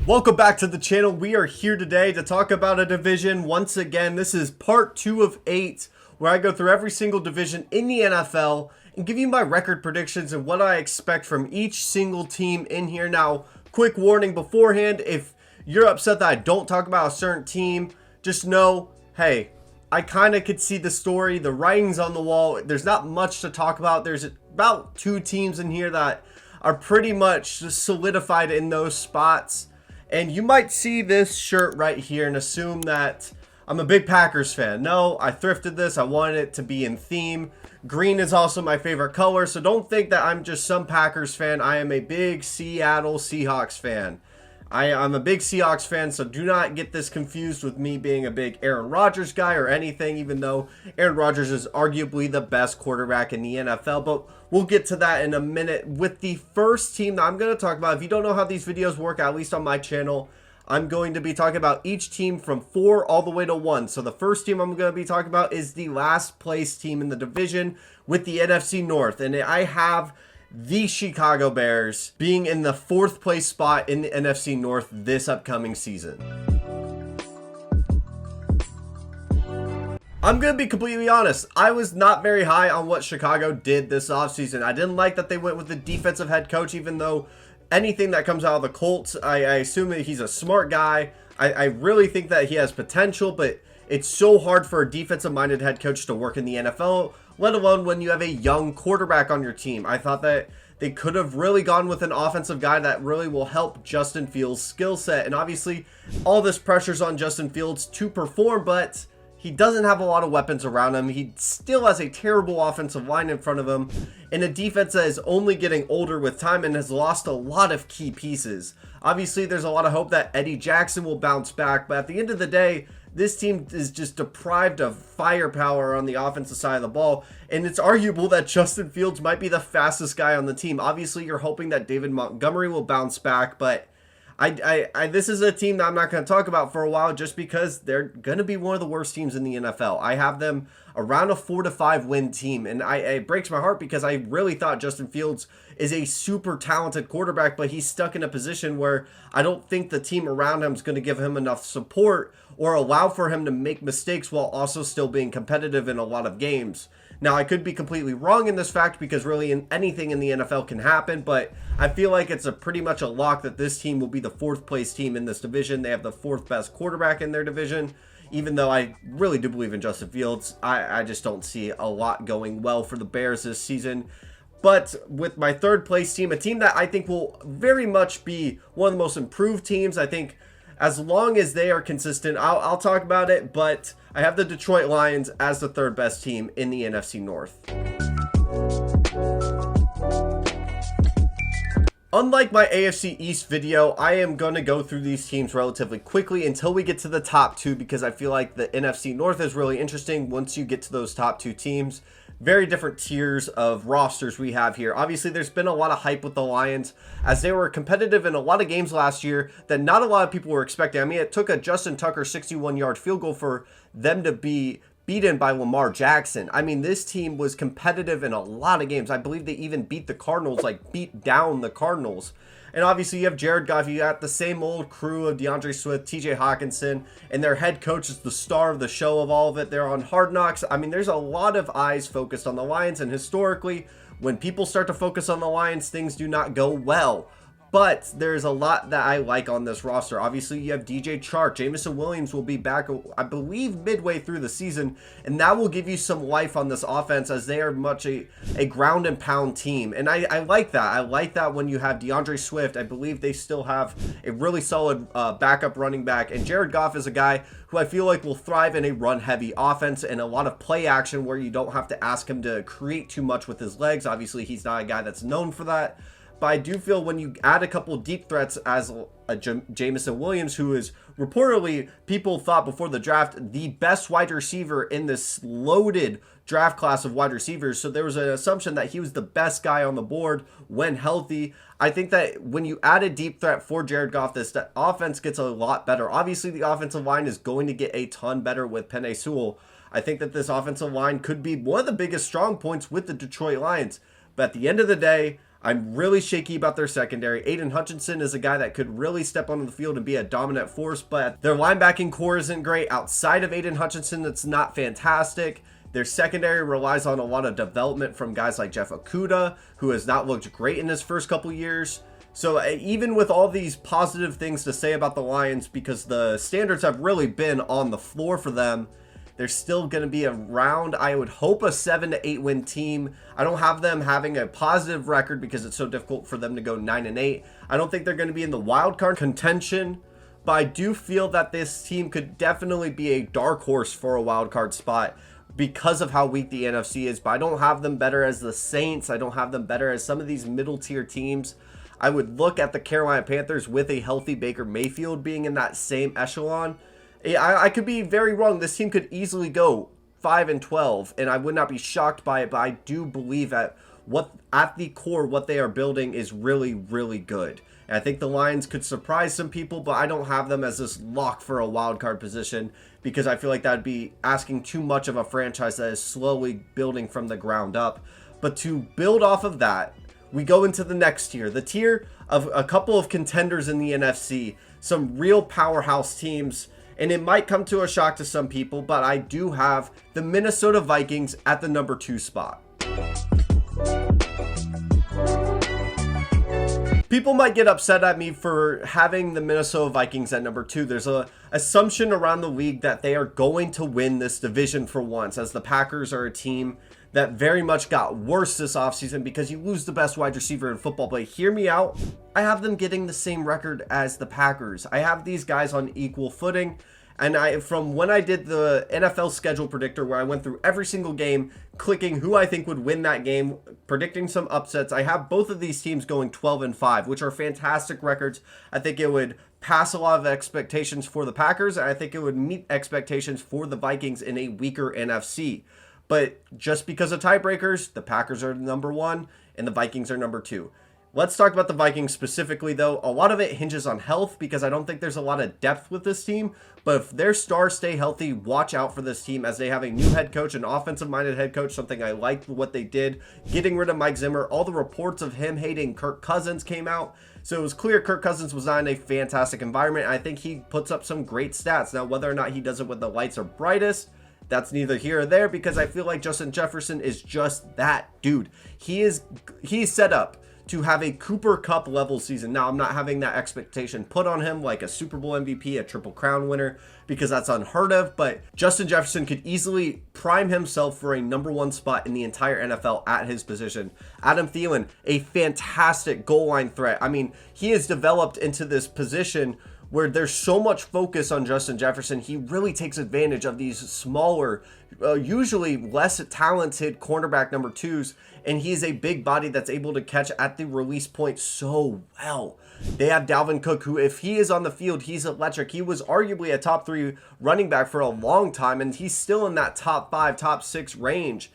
Welcome back to the channel. We are here today to talk about a division. Once again, this is part 2 of 8, where I go through every single division in the NFL and give you my record predictions and what I expect from each single team in here. Now, quick warning beforehand, if you're upset that I don't talk about a certain team, just know, hey, I kind of could see the story, the writing's on the wall. There's not much to talk about. There's about 2 teams in here that are pretty much just solidified in those spots. And you might see this shirt right here and assume that I'm a big Packers fan. No, I thrifted this. I wanted it to be in theme. Green is also my favorite color, so don't think that I'm just some Packers fan. I am a big Seattle Seahawks fan. I'm a big Seahawks fan, so do not get this confused with me being a big Aaron Rodgers guy or anything, even though Aaron Rodgers is arguably the best quarterback in the NFL. But we'll get to that in a minute. With the first team that I'm going to talk about, if you don't know how these videos work, at least on my channel, I'm going to be talking about each team from 4 all the way to 1. So the first team I'm going to be talking about is the last place team in the division with the NFC North. And I have the Chicago Bears being in the 4th place spot in the NFC North this upcoming season. I'm going to be completely honest. I was not very high on what Chicago did this offseason. I didn't like that they went with the defensive head coach, even though anything that comes out of the Colts, I assume that he's a smart guy. I really think that he has potential, but it's so hard for a defensive-minded head coach to work in the NFL, let alone when you have a young quarterback on your team. I thought that they could have really gone with an offensive guy that really will help Justin Fields' skill set. And obviously, all this pressure's on Justin Fields to perform, but he doesn't have a lot of weapons around him. He still has a terrible offensive line in front of him, and a defense that is only getting older with time and has lost a lot of key pieces. Obviously, there's a lot of hope that Eddie Jackson will bounce back, but at the end of the day, this team is just deprived of firepower on the offensive side of the ball, and it's arguable that Justin Fields might be the fastest guy on the team. Obviously, you're hoping that David Montgomery will bounce back, but this is a team that I'm not going to talk about for a while just because they're going to be one of the worst teams in the NFL. I have them around a 4-5 win team, and it breaks my heart because I really thought Justin Fields is a super talented quarterback, but he's stuck in a position where I don't think the team around him is going to give him enough support or allow for him to make mistakes while also still being competitive in a lot of games. Now, I could be completely wrong in this fact because really anything in the NFL can happen, but I feel like it's pretty much a lock that this team will be the 4th place team in this division. They have the 4th best quarterback in their division, even though I really do believe in Justin Fields. I just don't see a lot going well for the Bears this season. But with my 3rd place team, a team that I think will very much be one of the most improved teams, I think as long as they are consistent, I'll talk about it, but I have the Detroit Lions as the 3rd best team in the NFC North. Unlike my AFC East video, I am going to go through these teams relatively quickly until we get to the top 2 because I feel like the NFC North is really interesting once you get to those top 2 teams. Very different tiers of rosters we have here. Obviously, there's been a lot of hype with the Lions as they were competitive in a lot of games last year that not a lot of people were expecting. I mean, it took a Justin Tucker 61-yard field goal for them to be beaten by Lamar Jackson. I mean, this team was competitive in a lot of games. I believe they even beat the Cardinals, like beat down the Cardinals. And obviously, you have Jared Goff. You got the same old crew of DeAndre Swift, TJ Hawkinson, and their head coach is the star of the show of all of it. They're on Hard Knocks. I mean, there's a lot of eyes focused on the Lions, and historically, when people start to focus on the Lions, things do not go well. But there's a lot that I like on this roster. Obviously, you have DJ Chark. Jameson Williams will be back, I believe, midway through the season. And that will give you some life on this offense as they are much a ground and pound team. And I like that. I like that when you have DeAndre Swift. I believe they still have a really solid backup running back. And Jared Goff is a guy who I feel like will thrive in a run-heavy offense and a lot of play action where you don't have to ask him to create too much with his legs. Obviously, he's not a guy that's known for that. But I do feel when you add a couple deep threats as a Jameson Williams, who is reportedly, people thought before the draft, the best wide receiver in this loaded draft class of wide receivers. So there was an assumption that he was the best guy on the board when healthy. I think that when you add a deep threat for Jared Goff, this offense gets a lot better. Obviously, the offensive line is going to get a ton better with Penei Sewell. I think that this offensive line could be one of the biggest strong points with the Detroit Lions. But at the end of the day, I'm really shaky about their secondary. Aiden Hutchinson is a guy that could really step onto the field and be a dominant force, but their linebacking core isn't great. Outside of Aiden Hutchinson, it's not fantastic. Their secondary relies on a lot of development from guys like Jeff Okudah, who has not looked great in his first couple years. So even with all these positive things to say about the Lions, because the standards have really been on the floor for them, they're still going to be around, I would hope, a 7 to 8 win team. I don't have them having a positive record because it's so difficult for them to go 9-8. I don't think they're going to be in the wild card contention, but I do feel that this team could definitely be a dark horse for a wild card spot because of how weak the NFC is. But I don't have them better as the Saints. I don't have them better as some of these middle tier teams. I would look at the Carolina Panthers with a healthy Baker Mayfield being in that same echelon. I could be very wrong. This team could easily go 5-12, and I would not be shocked by it, but I do believe at the core, what they are building is really, really good. And I think the Lions could surprise some people, but I don't have them as this lock for a wild card position because I feel like that would be asking too much of a franchise that is slowly building from the ground up. But to build off of that, we go into the next tier, the tier of a couple of contenders in the NFC, some real powerhouse teams, and it might come to a shock to some people, but I do have the Minnesota Vikings at the number 2 spot. People might get upset at me for having the Minnesota Vikings at number 2. There's a assumption around the league that they are going to win this division for once, as the Packers are a team that very much got worse this offseason because you lose the best wide receiver in football. But hear me out. I have them getting the same record as the Packers. I have these guys on equal footing. And from when I did the NFL schedule predictor, where I went through every single game, clicking who I think would win that game, predicting some upsets, I have both of these teams going 12-5, which are fantastic records. I think it would pass a lot of expectations for the Packers, and I think it would meet expectations for the Vikings in a weaker NFC. But just because of tiebreakers, the Packers are number 1 and the Vikings are number 2. Let's talk about the Vikings specifically, though. A lot of it hinges on health because I don't think there's a lot of depth with this team. But if their stars stay healthy, watch out for this team as they have a new head coach, an offensive-minded head coach, something I liked what they did. Getting rid of Mike Zimmer, all the reports of him hating Kirk Cousins came out. So it was clear Kirk Cousins was not in a fantastic environment. I think he puts up some great stats. Now, whether or not he does it when the lights are brightest, that's neither here or there because I feel like Justin Jefferson is just that dude. He's set up to have a Cooper Cup level season. Now, I'm not having that expectation put on him like a Super Bowl MVP, a Triple Crown winner, because that's unheard of, but Justin Jefferson could easily prime himself for a number 1 spot in the entire NFL at his position. Adam Thielen, a fantastic goal line threat. I mean, he has developed into this position where there's so much focus on Justin Jefferson. He really takes advantage of these smaller, usually less talented cornerback number 2s, and he's a big body that's able to catch at the release point so well. They have Dalvin Cook, who, if he is on the field, he's electric. He was arguably a top 3 running back for a long time, and he's still in that top 5, top 6 range.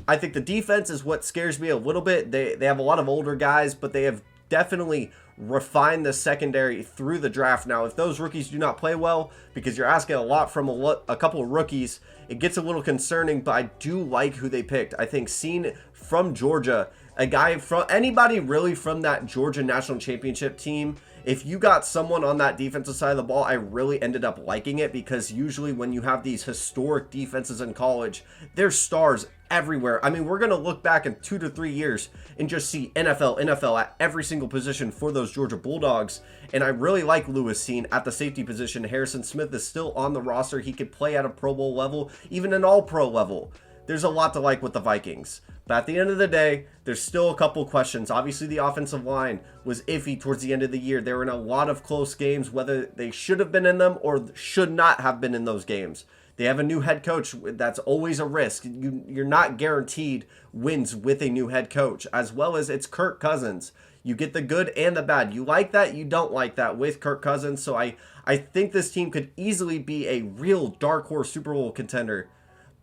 I think the defense is what scares me a little bit. They have a lot of older guys, but they have definitely refine the secondary through the draft. Now, if those rookies do not play well, because you're asking a lot from a couple of rookies, it gets a little concerning, but I do like who they picked. I think seen from Georgia, a guy from anybody really from that Georgia national championship team, if you got someone on that defensive side of the ball, I really ended up liking it because usually when you have these historic defenses in college, there's stars everywhere. I mean, we're going to look back in 2 to 3 years and just see NFL at every single position for those Georgia Bulldogs. And I really like Lewis Seen at the safety position. Harrison Smith is still on the roster. He could play at a Pro Bowl level, even an All-Pro level. There's a lot to like with the Vikings. But at the end of the day, there's still a couple questions. Obviously, the offensive line was iffy towards the end of the year. They were in a lot of close games, whether they should have been in them or should not have been in those games. They have a new head coach. That's always a risk. You're not guaranteed wins with a new head coach, as well as it's Kirk Cousins. You get the good and the bad. You like that, you don't like that with Kirk Cousins. So I think this team could easily be a real dark horse Super Bowl contender.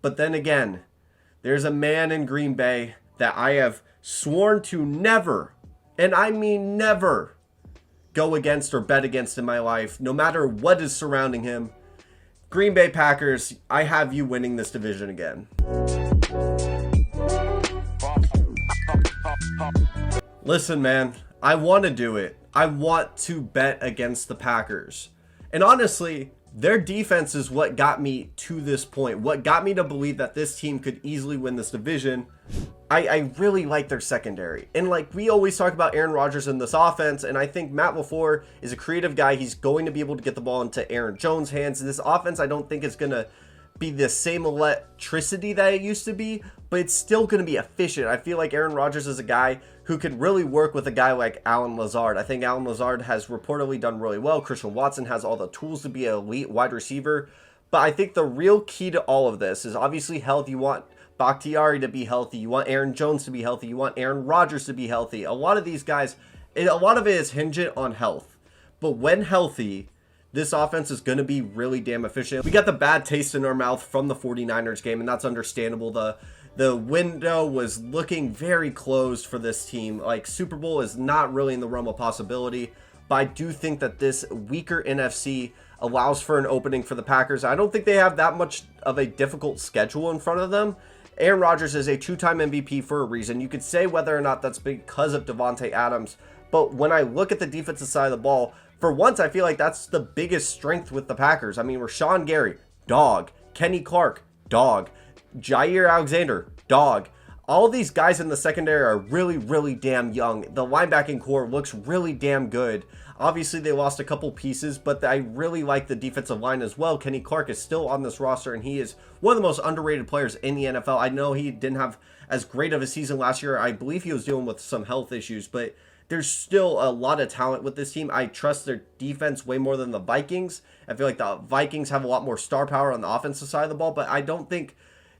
But then again, there's a man in Green Bay that I have sworn to never, and I mean never, go against or bet against in my life, no matter what is surrounding him. Green Bay Packers, I have you winning this division again. Listen, man, I want to do it. I want to bet against the Packers. And honestly, their defense is what got me to this point. What got me to believe that this team could easily win this division. I really like their secondary. And like we always talk about Aaron Rodgers in this offense, and I think Matt LaFleur is a creative guy. He's going to be able to get the ball into Aaron Jones' hands. This offense, I don't think is going to be the same electricity that it used to be, but it's still going to be efficient. I feel like Aaron Rodgers is a guy who could really work with a guy like Allen Lazard. I think Allen Lazard has reportedly done really well. Christian Watson has all the tools to be an elite wide receiver, but I think the real key to all of this is obviously health. You want Bakhtiari to be healthy. You want Aaron Jones to be healthy. You want Aaron Rodgers to be healthy. A lot of these guys, a lot of it is hinged on health, but when healthy, this offense is going to be really damn efficient. We got the bad taste in our mouth from the 49ers game, and that's understandable. The window was looking very closed for this team. Like, Super Bowl is not really in the realm of possibility, but I do think that this weaker NFC allows for an opening for the Packers. I don't think they have that much of a difficult schedule in front of them. Aaron Rodgers is a two-time MVP for a reason. You could say whether or not that's because of Devontae Adams, but when I look at the defensive side of the ball, for once, I feel like that's the biggest strength with the Packers. I mean, Rashawn Gary, dog. Kenny Clark, dog. Jair Alexander, dog. All these guys in the secondary are really, really damn young. The linebacking core looks really damn good. Obviously, they lost a couple pieces, but I really like the defensive line as well. Kenny Clark is still on this roster, and he is one of the most underrated players in the NFL. I know he didn't have as great of a season last year. I believe he was dealing with some health issues, but there's still a lot of talent with this team. I trust their defense way more than the Vikings. I feel like the Vikings have a lot more star power on the offensive side of the ball, but I don't think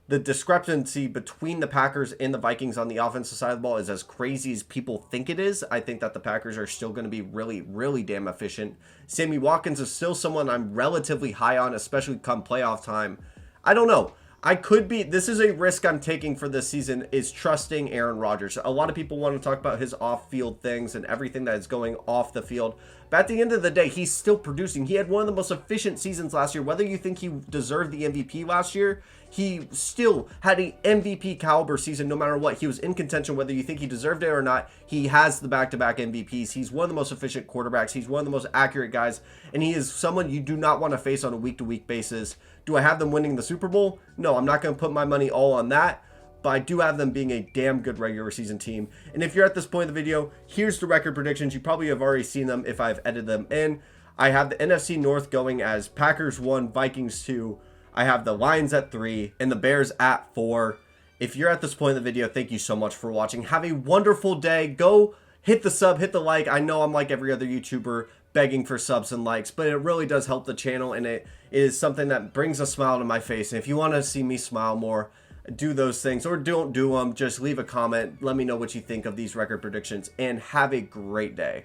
the discrepancy between the Packers and the Vikings on the offensive side of the ball is as crazy as people think it is. I think that the Packers are still going to be really, really damn efficient. Sammy Watkins is still someone I'm relatively high on, especially come playoff time. I don't know. This is a risk I'm taking for this season, is trusting Aaron Rodgers. A lot of people want to talk about his off-field things and everything that is going off the field. But at the end of the day, he's still producing. He had one of the most efficient seasons last year. Whether you think he deserved the MVP last year, he still had an MVP caliber season no matter what. He was in contention whether you think he deserved it or not. He has the back-to-back MVPs. He's one of the most efficient quarterbacks. He's one of the most accurate guys. And he is someone you do not want to face on a week-to-week basis. Do I have them winning the Super Bowl? No, I'm not going to put my money all on that. But I do have them being a damn good regular season team. And if you're at this point in the video, here's the record predictions. You probably have already seen them if I've edited them in. I have the NFC North going as Packers 1, Vikings 2. I have the Lions at 3 and the Bears at 4. If you're at this point in the video, thank you so much for watching. Have a wonderful day. Go hit the sub, hit the like. I know I'm like every other YouTuber begging for subs and likes, but it really does help the channel, and it is something that brings a smile to my face. And if you want to see me smile more, do those things, or don't do them. Just leave a comment. Let me know what you think of these record predictions, and have a great day.